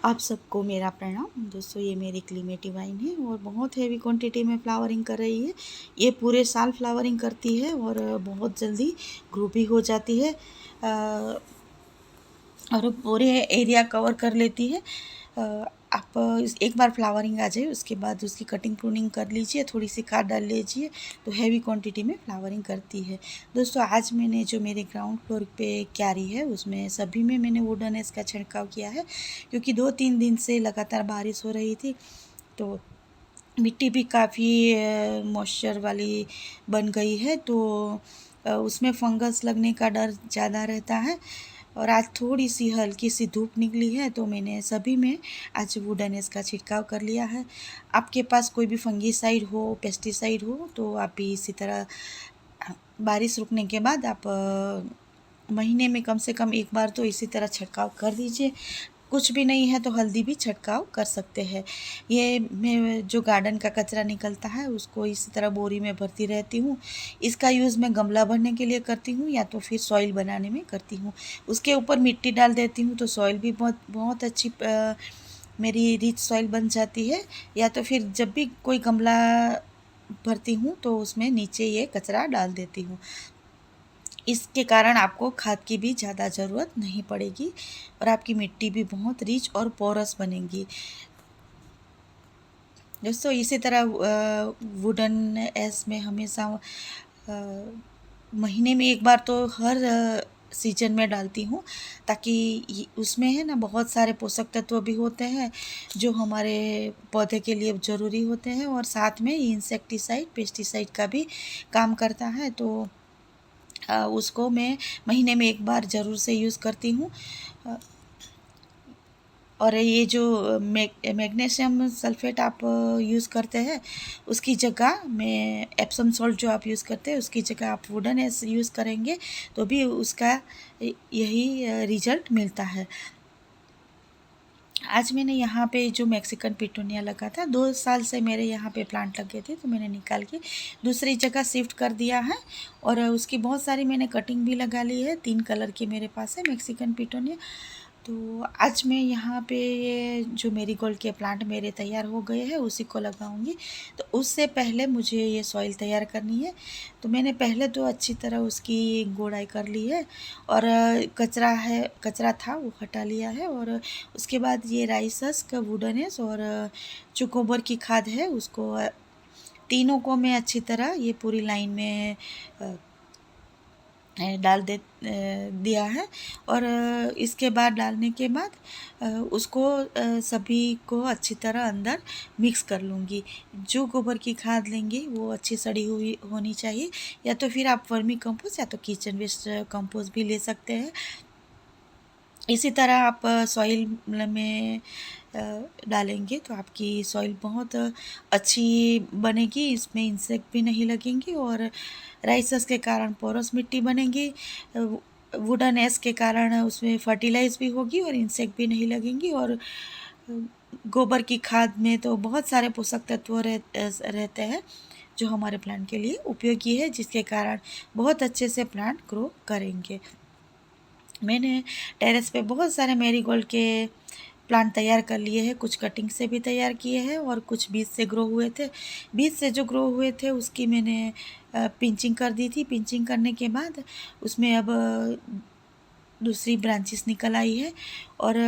आप सबको मेरा प्रणाम। दोस्तों, ये मेरी क्लीमेटी वाइन है और बहुत हेवी क्वांटिटी में फ्लावरिंग कर रही है। ये पूरे साल फ्लावरिंग करती है और बहुत जल्दी ग्रो भी हो जाती है और पूरे एरिया कवर कर लेती है। आप एक बार फ्लावरिंग आ जाए उसके बाद उसकी कटिंग प्रूनिंग कर लीजिए, थोड़ी सी खाद डाल लीजिए तो हैवी क्वांटिटी में फ्लावरिंग करती है। दोस्तों, आज मैंने जो मेरे ग्राउंड फ्लोर पे क्यारी है उसमें सभी में मैंने वुडन एस का छिड़काव किया है, क्योंकि 2-3 दिन से लगातार बारिश हो रही थी तो मिट्टी भी काफ़ी मॉइस्चर वाली बन गई है, तो उसमें फंगस लगने का डर ज़्यादा रहता है। और आज थोड़ी सी हल्की सी धूप निकली है तो मैंने सभी में आज वुडन एस का छिड़काव कर लिया है। आपके पास कोई भी फंगीसाइड हो, पेस्टिसाइड हो तो आप भी इसी तरह बारिश रुकने के बाद आप महीने में कम से कम एक बार तो इसी तरह छिड़काव कर दीजिए। कुछ भी नहीं है तो हल्दी भी छिड़काव कर सकते हैं। ये मैं जो गार्डन का कचरा निकलता है उसको इसी तरह बोरी में भरती रहती हूँ। इसका यूज़ मैं गमला भरने के लिए करती हूँ या तो फिर सॉइल बनाने में करती हूँ। उसके ऊपर मिट्टी डाल देती हूँ तो सॉइल भी बहुत बहुत अच्छी मेरी रिच सॉइल बन जाती है। या तो फिर जब भी कोई गमला भरती हूँ तो उसमें नीचे ये कचरा डाल देती हूँ। इसके कारण आपको खाद की भी ज़्यादा ज़रूरत नहीं पड़ेगी और आपकी मिट्टी भी बहुत रिच और पोरस बनेगी। दोस्तों, इसी तरह वुडन एस में हमेशा महीने में एक बार तो हर सीजन में डालती हूँ, ताकि उसमें है ना बहुत सारे पोषक तत्व भी होते हैं जो हमारे पौधे के लिए ज़रूरी होते हैं और साथ में इंसेक्टिसाइड पेस्टिसाइड का भी काम करता है। तो उसको मैं महीने में एक बार ज़रूर से यूज़ करती हूँ। और ये जो मैग्नीशियम सल्फेट आप यूज़ करते हैं उसकी जगह में एप्सम सॉल्ट जो आप यूज़ करते हैं उसकी जगह आप वुडन एस यूज़ करेंगे तो भी उसका यही रिजल्ट मिलता है। आज मैंने यहाँ पे जो मैक्सिकन पिटूनिया लगा था, 2 साल से मेरे यहाँ पे प्लांट लगे थे तो मैंने निकाल के दूसरी जगह शिफ्ट कर दिया है और उसकी बहुत सारी मैंने कटिंग भी लगा ली है। 3 कलर की मेरे पास है मैक्सिकन पिटूनिया। तो आज मैं यहाँ पे ये जो मेरीगोल्ड के प्लांट मेरे तैयार हो गए हैं उसी को लगाऊंगी। तो उससे पहले मुझे ये सॉइल तैयार करनी है। तो मैंने पहले तो अच्छी तरह उसकी गोड़ाई कर ली है और कचरा था वो हटा लिया है और उसके बाद ये राइस हस्क वुडनेस और जो गोबर की खाद है उसको तीनों को मैं अच्छी तरह ये पूरी लाइन में डाल दिया है। और इसके बाद डालने के बाद उसको सभी को अच्छी तरह अंदर मिक्स कर लूँगी। जो गोबर की खाद लेंगे वो अच्छी सड़ी हुई होनी चाहिए, या तो फिर आप वर्मी कंपोस्ट या तो किचन वेस्ट कंपोस्ट भी ले सकते हैं। इसी तरह आप सॉइल में डालेंगे तो आपकी सॉइल बहुत अच्छी बनेगी, इसमें इंसेक्ट भी नहीं लगेंगे और राइसस के कारण पोरस मिट्टी बनेगी। वुडन एस के कारण उसमें फर्टिलाइज भी होगी और इंसेक्ट भी नहीं लगेंगी। और गोबर की खाद में तो बहुत सारे पोषक तत्व रहते हैं जो हमारे प्लांट के लिए उपयोगी है, जिसके कारण बहुत अच्छे से प्लांट ग्रो करेंगे। मैंने टेरेस पे बहुत सारे मैरीगोल्ड के प्लांट तैयार कर लिए हैं, कुछ कटिंग से भी तैयार किए हैं और कुछ बीज से ग्रो हुए थे। बीज से जो ग्रो हुए थे उसकी मैंने पिंचिंग कर दी थी। पिंचिंग करने के बाद उसमें अब दूसरी ब्रांचेस निकल आई है और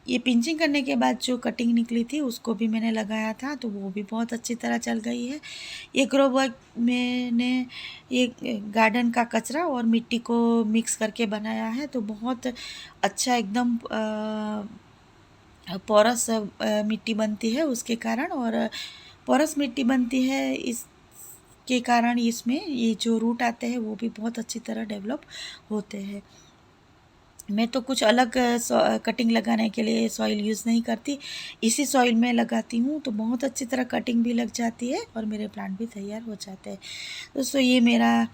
ये पिंचिंग करने के बाद जो कटिंग निकली थी उसको भी मैंने लगाया था तो वो भी बहुत अच्छी तरह चल गई है। ये ग्रो बैग मैंने ये गार्डन का कचरा और मिट्टी को मिक्स करके बनाया है तो बहुत अच्छा एकदम पोरस मिट्टी बनती है उसके कारण। और पोरस मिट्टी बनती है इसके कारण इसमें ये जो रूट आते हैं वो भी बहुत अच्छी तरह डेवलप होते हैं। मैं तो कुछ अलग कटिंग लगाने के लिए सॉइल यूज़ नहीं करती, इसी सॉइल में लगाती हूँ तो बहुत अच्छी तरह कटिंग भी लग जाती है और मेरे प्लांट भी तैयार हो जाते हैं। दोस्तों, ये मेरा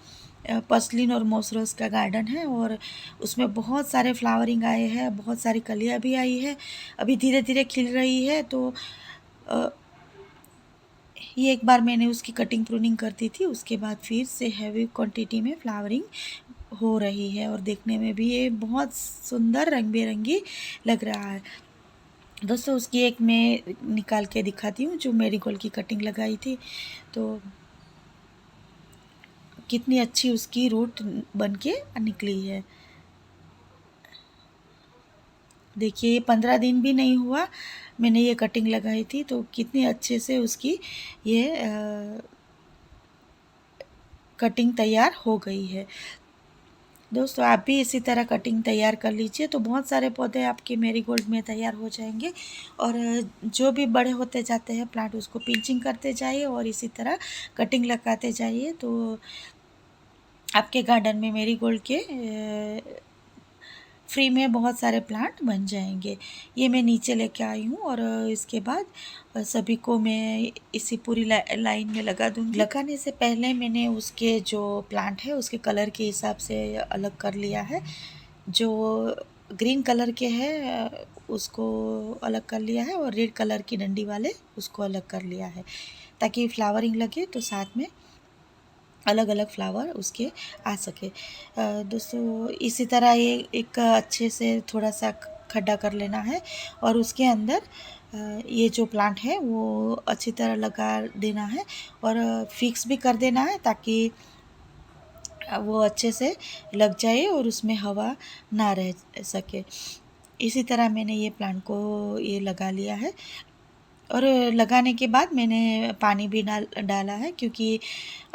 पसलिन और मोसरोस का गार्डन है और उसमें बहुत सारे फ्लावरिंग आए हैं, बहुत सारी कलियाँ भी आई है, अभी धीरे धीरे खिल रही है। तो ये एक बार मैंने उसकी कटिंग प्रूनिंग कर दी थी, उसके बाद फिर से हैवी क्वांटिटी में फ्लावरिंग हो रही है और देखने में भी ये बहुत सुंदर रंग बिरंगी लग रहा है। दोस्तों उसकी एक मैं निकाल के दिखाती हूँ, जो मैरीगोल्ड की कटिंग लगाई थी। तो कितनी अच्छी उसकी रूट बन के निकली है। देखिए ये 15 दिन भी नहीं हुआ मैंने ये कटिंग लगाई थी, तो कितनी अच्छे से उसकी ये कटिंग तैयार हो गई है। दोस्तों आप भी इसी तरह कटिंग तैयार कर लीजिए, तो बहुत सारे पौधे आपके मैरीगोल्ड में तैयार हो जाएंगे। और जो भी बड़े होते जाते हैं प्लांट, उसको पिंचिंग करते जाइए और इसी तरह कटिंग लगाते जाइए, तो आपके गार्डन में मैरीगोल्ड के फ्री में बहुत सारे प्लांट बन जाएंगे। ये मैं नीचे लेके आई हूँ और इसके बाद सभी को मैं इसी पूरी लाइन में लगा दूँगी। लगाने से पहले मैंने उसके जो प्लांट है उसके कलर के हिसाब से अलग कर लिया है। जो ग्रीन कलर के है उसको अलग कर लिया है, और रेड कलर की डंडी वाले उसको अलग कर लिया है, ताकि फ्लावरिंग लगे तो साथ में अलग अलग फ्लावर उसके आ सके। दोस्तों इसी तरह ये एक अच्छे से थोड़ा सा खड्डा कर लेना है, और उसके अंदर ये जो प्लांट है वो अच्छी तरह लगा देना है, और फिक्स भी कर देना है, ताकि वो अच्छे से लग जाए और उसमें हवा ना रह सके। इसी तरह मैंने ये प्लांट को ये लगा लिया है, और लगाने के बाद मैंने पानी भी डाला है, क्योंकि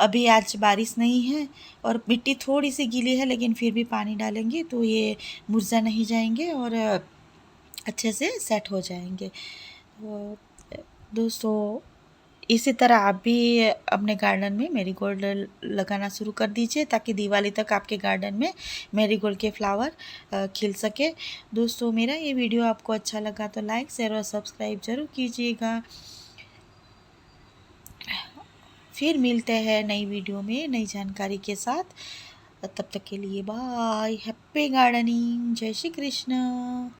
अभी आज बारिश नहीं है और मिट्टी थोड़ी सी गीली है, लेकिन फिर भी पानी डालेंगे तो ये मुरझा नहीं जाएंगे और अच्छे से सेट हो जाएंगे। तो दोस्तों इसी तरह आप भी अपने गार्डन में मैरीगोल्ड लगाना शुरू कर दीजिए, ताकि दिवाली तक आपके गार्डन में मैरीगोल्ड के फ्लावर खिल सके। दोस्तों मेरा ये वीडियो आपको अच्छा लगा तो लाइक शेयर और सब्सक्राइब ज़रूर कीजिएगा। फिर मिलते हैं नई वीडियो में नई जानकारी के साथ। तब तक के लिए बाय, हैप्पी गार्डनिंग, जय श्री कृष्ण।